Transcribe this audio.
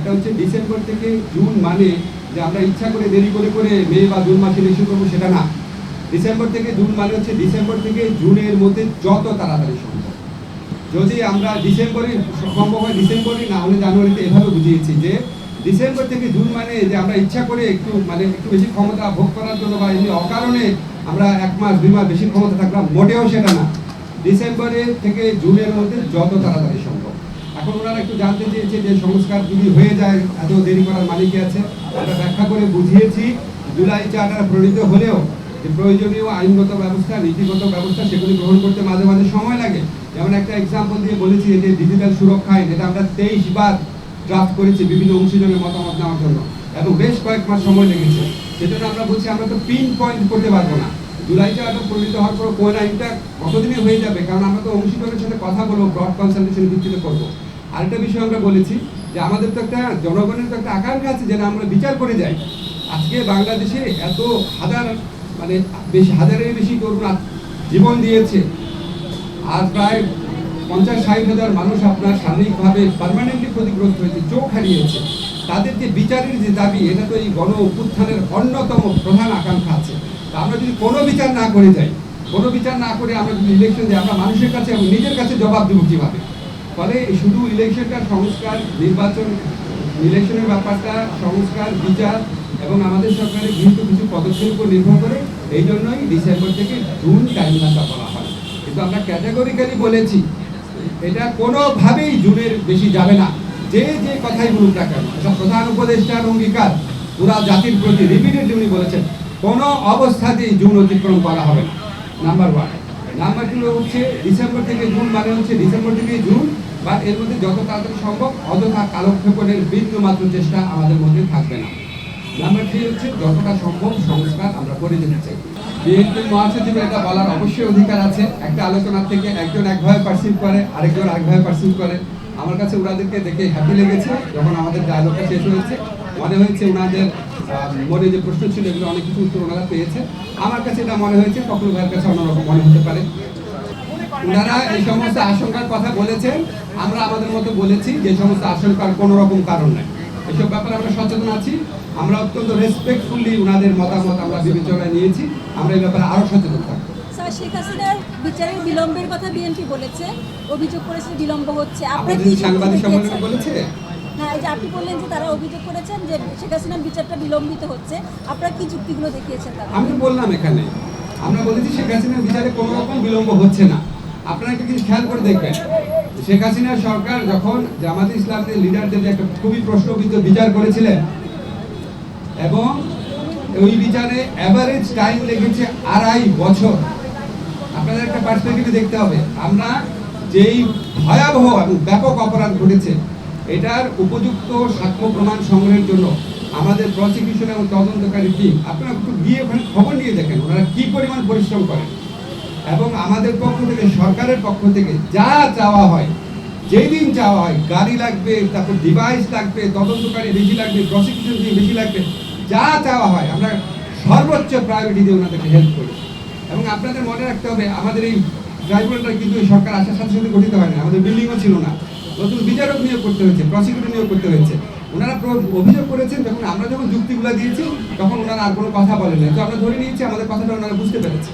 একটা হচ্ছে ডিসেম্বর থেকে জুন মানে যে আমরা ইচ্ছা করে দেরি করে করে মে বা জুন মাসে ইলেকশন করবো সেটা না। ডিসেম্বর থেকে জুন মানে হচ্ছে ডিসেম্বর থেকে জুনের মধ্যে যত তাড়াতাড়ি সম্ভব। যদি আমরা ডিসেম্বরে সম্ভব হয় ডিসেম্বরে, না হলে জানুয়ারিতে, এভাবে বুঝিয়েছি যে ডিসেম্বর থেকে জুন মানে যে আমরা ইচ্ছা করে একটু বেশি ক্ষমতা ভোগ করার জন্য বা এমনি অকারণে আমরা 1 মাস 2 মাস বেশি ক্ষমতা থাকলাম, মোটেও সেটা না। ডিসেম্বরে থেকে জুনের মধ্যে যত তাড়াতাড়ি সম্ভব। এখন ওনারা একটু জানতে চেয়েছে যে সংস্কার যদি হয়ে যায় এত দেরি করার মানে কি আছে। আমরা ব্যাখ্যা করে বুঝিয়েছি জুলাই চার্টার প্রণীত হলেও যে প্রয়োজনীয় আইনগত ব্যবস্থা, নীতিগত ব্যবস্থা সেগুলি গ্রহণ করতে মাঝে মাঝে সময় লাগে। যেমন একটা এক্সাম্পল দিয়ে বলেছি যে ডিজিটাল সুরক্ষা আইন, এটা আমরা 23 বার ড্রাফট করেছি বিভিন্ন অংশীজনের মতামত নেওয়ার জন্য, এবং বেশ কয়েক মাস সময় লেগেছে। সেজন্য আমরা বলছি আমরা তো পিন পয়েন্ট করতে পারবো না জুলাই চার্টার প্রণীত হওয়ার পর কোন আইনটা কতদিনে হয়ে যাবে, কারণ আমরা তো অংশীজনের সাথে কথা বলবো, ব্রড কনসালটেশন ভিত্তিতে করবো। আরেকটা বিষয় আমরা বলেছি যে আমাদের তো একটা জনগণের তো একটা আকাঙ্ক্ষা আছে যেটা আমরা বিচার করে যাই। আজকে বাংলাদেশে এত হাজারের বেশি তরুণ জীবন দিয়েছে, আর প্রায় 50-60 হাজার মানুষ আপনার শারীরিকভাবে পার্মানেন্টলি ক্ষতিগ্রস্ত হয়েছে, চোখ হারিয়েছে। তাদের যে বিচারের যে দাবি, এটা তো এই গণ অভ্যুত্থানের অন্যতম প্রধান আকাঙ্ক্ষা আছে। আমরা যদি কোনো বিচার না করে যাই, কোনো বিচার না করে আমরা যদি ইলেকশন দিই, আমরা মানুষের কাছে এবং নিজের কাছে জবাব দেবো কীভাবে? ফলে শুধু ইলেকশনটা সংস্কার, নির্বাচন, ইলেকশনের ব্যাপারটা সংস্কার, বিচার এবং আমাদের সরকারের গৃহীত কিছু পদক্ষেপের উপর নির্ভর করে। এই জন্যই ডিসেম্বর থেকে জুন টাইমলাইনটা বলা হয়। কিন্তু আমরা ক্যাটাগরিক্যালি বলেছি এটা কোনোভাবেই জুনের বেশি যাবে না। যে যে কথাই বলুক না কেন, এটা প্রধান উপদেষ্টার অঙ্গীকার পুরা জাতির প্রতি রিপিটেডলি উনি বলেছেন কোনো অবস্থাতেই জুন অতিক্রম করা হবে না, নাম্বার 1। নাম্বার 2 হচ্ছে ডিসেম্বর থেকে জুন মানে হচ্ছে ডিসেম্বর থেকে জুন, বা এর মধ্যে যত তাড়াতাড়ি সম্ভব অযথা কালক্ষেপণের বিন্দু মাত্র চেষ্টা আমাদের মধ্যে থাকবে না। নাম্বার 3 হচ্ছে যতটা সম্ভব সংস্কার আমরা করে যেতে চাই। বিএনপির মহাসচিবের এটা বলার অবশ্যই অধিকার আছে। একটা আলোচনা থেকে একজন একভাবে পারসিভ করে, আরেকজন আরেকভাবে পারসিভ করে। আমার কাছে ওনাদেরকে দেখে হ্যাপি লেগেছে। যখন আমাদের ডায়লগটা শেষ হয়েছে মনে হয়েছে ওনাদের মনে যে প্রশ্ন ছিল এগুলো অনেক কিছু উত্তর ওনারা পেয়েছে। আমার কাছে এটা মনে হয়েছে, কখনো ভাইয়ের কাছে অন্যরকম মনে হতে পারে। ওনারা এই সমস্ত আশঙ্কার কথা বলেছেন, আমরা আমাদের মতো বলেছি যে সমস্ত আশঙ্কার কোনো রকম কারণ নাই। এসব ব্যাপারে আমরা সচেতন আছি। আমরা অত্যন্ত রেসপেক্টফুলি ওনাদের মতামত আমরা বিবেচনায় নিয়েছি। আমরা এই ব্যাপারে আরও সচেতন থাকবো। স্যার, শেখ হাসিনার বিচারের বিলম্বের কথা বিএনপি বলেছে, অভিযোগ করেছে বিলম্ব হচ্ছে। আপনারা কি সাংবাদিক সম্মেলনে বলেছে? হ্যাঁ, এই যে আপনি বললেন যে তারা অভিযোগ করেছেন যে শেখ হাসিনার বিচারটা বিলম্বিত হচ্ছে, আপনারা কি যুক্তিগুলো দেখিয়েছেন তারা? আমি তো বললাম এখানে, আমরা বলেছি শেখ হাসিনার বিচারে কোনো রকম বিলম্ব হচ্ছে না। আপনারা একটা কিছু খেয়াল করে দেখবেন, শেখ হাসিনার সরকার যখন জামাতে ইসলামের লিডারদের একটা খুবই প্রশ্নবিদ্ধ বিচার করেছিলেন, এবং ওই বিচারে অ্যাভারেজ টাইম লেগেছে 2.5 বছর। আপনাদের একটা পার্সপেক্টিভে দেখতে হবে, আমরা যেই ভয়াবহ এবং ব্যাপক অপরাধ ঘটেছে এটার উপযুক্ত সাক্ষ্য প্রমাণ সংগ্রহের জন্য আমাদের প্রসিকিউশন এবং তদন্তকারী টিম, আপনারা একটু গিয়ে ওখানে খবর নিয়ে দেখেন ওনারা কী পরিমাণ পরিশ্রম করেন। এবং আমাদের পক্ষ থেকে, সরকারের পক্ষ থেকে যা চাওয়া হয়, যেই দিন চাওয়া হয়, গাড়ি লাগবে, তারপর ডিভাইস লাগবে, তদন্তকারী বেশি লাগবে, প্রসিকিউশন টিম বেশি লাগবে, যা চাওয়া হয় আমরা সর্বোচ্চ প্রায়োরিটি দিয়ে ওনাদেরকে হেল্প করি। এবং আপনাদের মনে রাখতে হবে আমাদের এই ট্রাইব্যুনালটা কিন্তু সরকার আসার সাথে সাথে গঠিত হয় না, আমাদের বিল্ডিংও ছিল না, নতুন বিচারক নিয়োগ করতে হয়েছে, প্রসিকিউটর নিয়োগ করতে হয়েছে। ওনারা অভিযোগ করেছেন, যখন আমরা যখন যুক্তিগুলো দিয়েছি তখন ওনারা আর কোনো কথা বলেন না, তো আমরা ধরে নিয়েছি আমাদের কথাটা ওনারা বুঝতে পেরেছে।